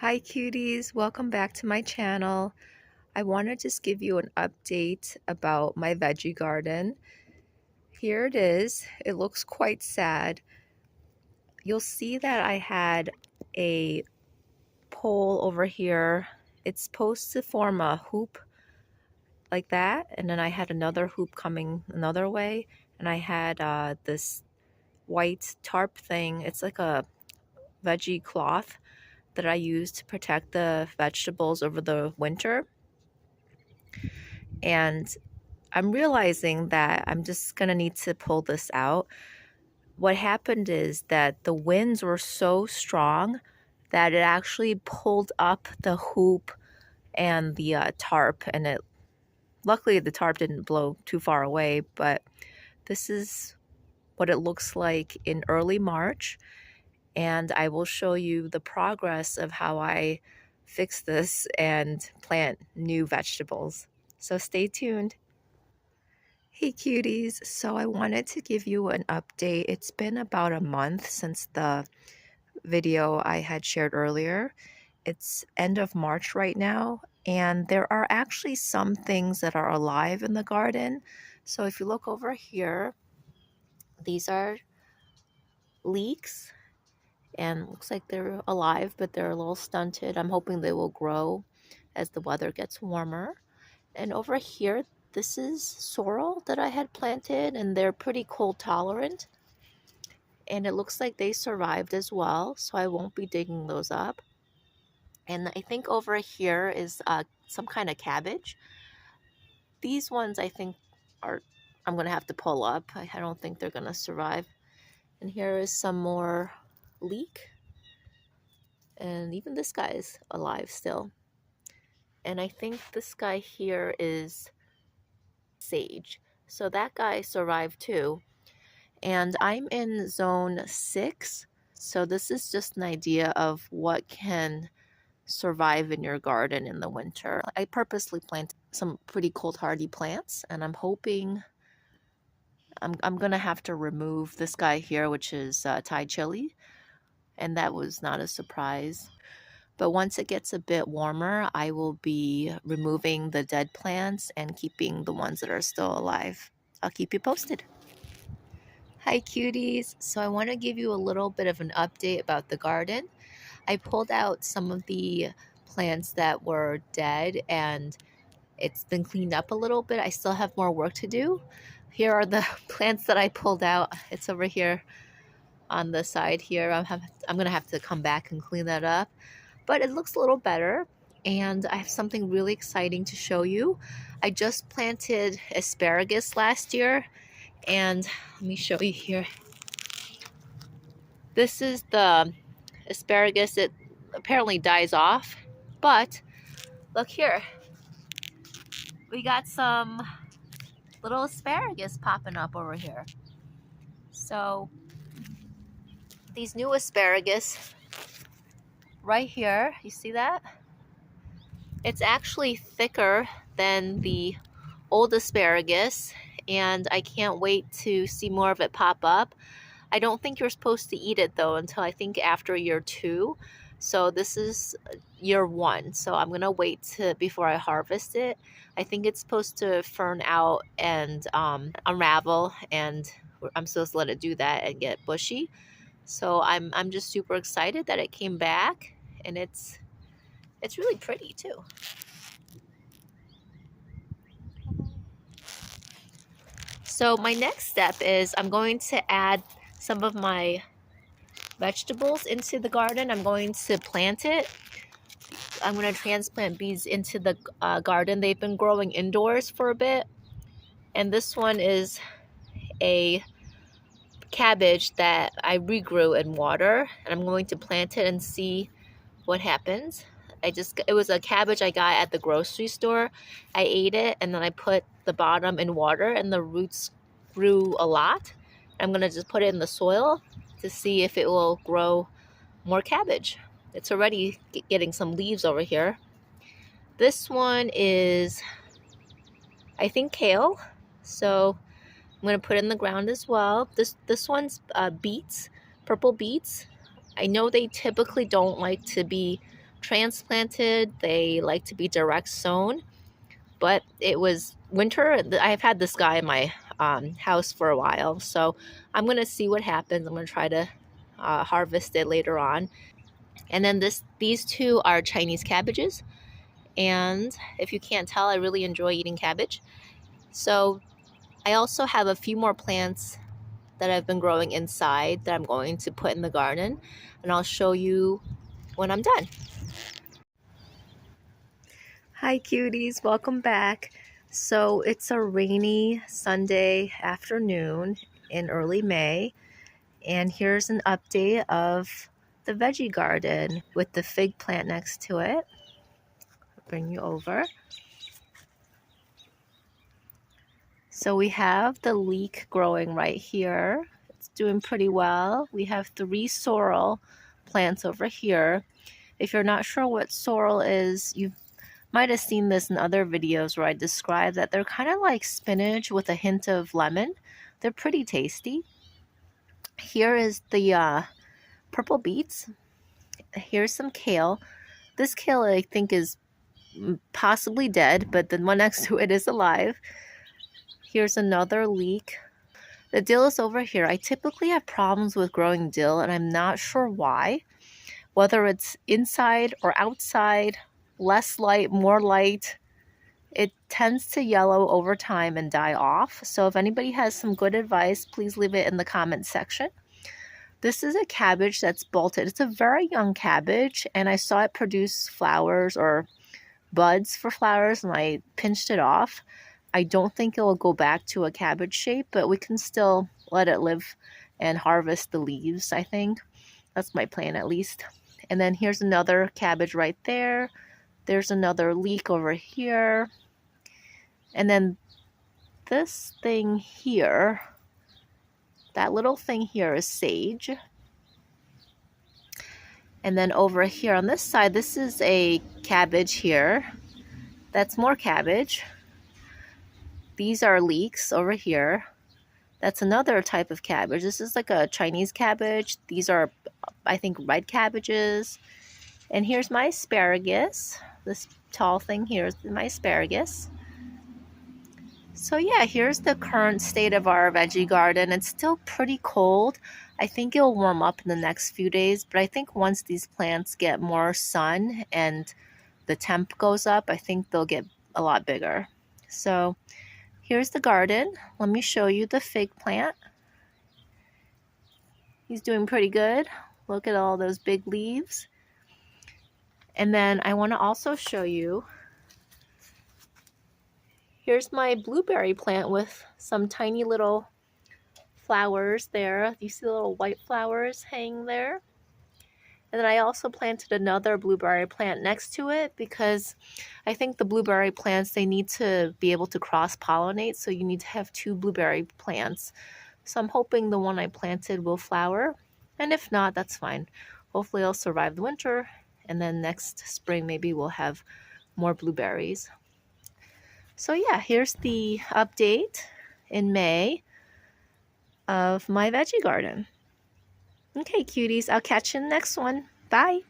Hi cuties, welcome back to my channel. I want to just give you an update about my veggie garden. Here it is. It looks quite sad. You'll see that I had a pole over here. It's supposed to form a hoop like that, and then I had another hoop coming another way, and I had this white tarp thing. It's like a veggie cloth that I use to protect the vegetables over the winter. And I'm realizing that I'm just gonna need to pull this out. What happened is that the winds were so strong that it actually pulled up the hoop and the tarp, and it luckily the tarp didn't blow too far away, but this is what it looks like in early March, and I will show you the progress of how I fix this and plant new vegetables. So stay tuned. Hey cuties, so I wanted to give you an update. It's been about a month since the video I had shared earlier. It's end of March right now, and there are actually some things that are alive in the garden. So if you look over here, these are leeks, and looks like they're alive, but they're a little stunted. I'm hoping they will grow as the weather gets warmer. And over here, this is sorrel that I had planted, and they're pretty cold tolerant. And it looks like they survived as well, so I won't be digging those up. And I think over here is some kind of cabbage. These ones I think I'm going to have to pull up. I don't think they're going to survive. And here is some more leek. And even this guy is alive still. And I think this guy here is sage. So that guy survived too. And I'm in zone 6. So this is just an idea of what can survive in your garden in the winter. I purposely planted some pretty cold hardy plants, and I'm hoping I'm gonna have to remove this guy here, which is Thai chili, and that was not a surprise. But once it gets a bit warmer, I will be removing the dead plants and keeping the ones that are still alive. I'll keep you posted. Hi cuties! So I want to give you a little bit of an update about the garden. I pulled out some of the plants that were dead, and it's been cleaned up a little bit. I still have more work to do. Here are the plants that I pulled out. It's over here on the side here. I'm gonna have to come back and clean that up, but it looks a little better. And I have something really exciting to show you. I just planted asparagus last year, and let me show you here. This is the asparagus. It apparently dies off, but look here. We got some little asparagus popping up over here. So these new asparagus right here, you see that? It's actually thicker than the old asparagus, and I can't wait to see more of it pop up. I don't think you're supposed to eat it though until I think after year 2. So this is year 1. So I'm gonna wait before I harvest it. I think it's supposed to fern out and unravel, and I'm supposed to let it do that and get bushy. So I'm just super excited that it came back, and it's really pretty too. So my next step is I'm going to add some of my vegetables into the garden. I'm going to plant it. I'm going to transplant these into the garden. They've been growing indoors for a bit. And this one is a cabbage that I regrew in water. And I'm going to plant it and see what happens. It was a cabbage I got at the grocery store. I ate it, and then I put the bottom in water, and the roots grew a lot. I'm going to just put it in the soil to see if it will grow more cabbage. It's already getting some leaves over here. This one is, I think, kale. So I'm going to put it in the ground as well. This one's beets, purple beets. I know they typically don't like to be transplanted. They like to be direct sown, but it was winter. I've had this guy in my house for a while, so I'm gonna see what happens. I'm gonna try to harvest it later on. And then these two are Chinese cabbages, and if you can't tell, I really enjoy eating cabbage. So I also have a few more plants that I've been growing inside that I'm going to put in the garden, and I'll show you when I'm done. Hi cuties, welcome back. So it's a rainy Sunday afternoon in early May, and here's an update of the veggie garden with the fig plant next to it. I'll bring you over. So we have the leek growing right here. It's doing pretty well. We have 3 sorrel plants over here. If you're not sure what sorrel is, you might have seen this in other videos where I describe that they're kind of like spinach with a hint of lemon. They're pretty tasty. Here is the purple beets. Here's some kale. This kale I think is possibly dead, but the one next to it is alive. Here's another leek. The dill is over here. I typically have problems with growing dill, and I'm not sure why. Whether it's inside or outside, less light, more light, it tends to yellow over time and die off. So if anybody has some good advice, please leave it in the comments section. This is a cabbage that's bolted. It's a very young cabbage, and I saw it produce flowers or buds for flowers, and I pinched it off. I don't think it will go back to a cabbage shape, but we can still let it live and harvest the leaves, I think. That's my plan at least. And then here's another cabbage right there. There's another leek over here. And then this thing here, that little thing here is sage. And then over here on this side, this is a cabbage here. That's more cabbage. These are leeks over here. That's another type of cabbage. This is like a Chinese cabbage. These are, I think, red cabbages. And here's my asparagus. This tall thing here is my asparagus. So yeah, here's the current state of our veggie garden. It's still pretty cold. I think it'll warm up in the next few days, but I think once these plants get more sun and the temp goes up, I think they'll get a lot bigger. So here's the garden. Let me show you the fig plant. He's doing pretty good. Look at all those big leaves. And then I want to also show you, here's my blueberry plant with some tiny little flowers there. You see the little white flowers hanging there? And then I also planted another blueberry plant next to it because I think the blueberry plants, they need to be able to cross-pollinate, so you need to have 2 blueberry plants. So I'm hoping the one I planted will flower, and if not, that's fine. Hopefully I'll survive the winter, and then next spring maybe we'll have more blueberries. So yeah, here's the update in May of my veggie garden. Okay, cuties, I'll catch you in the next one. Bye.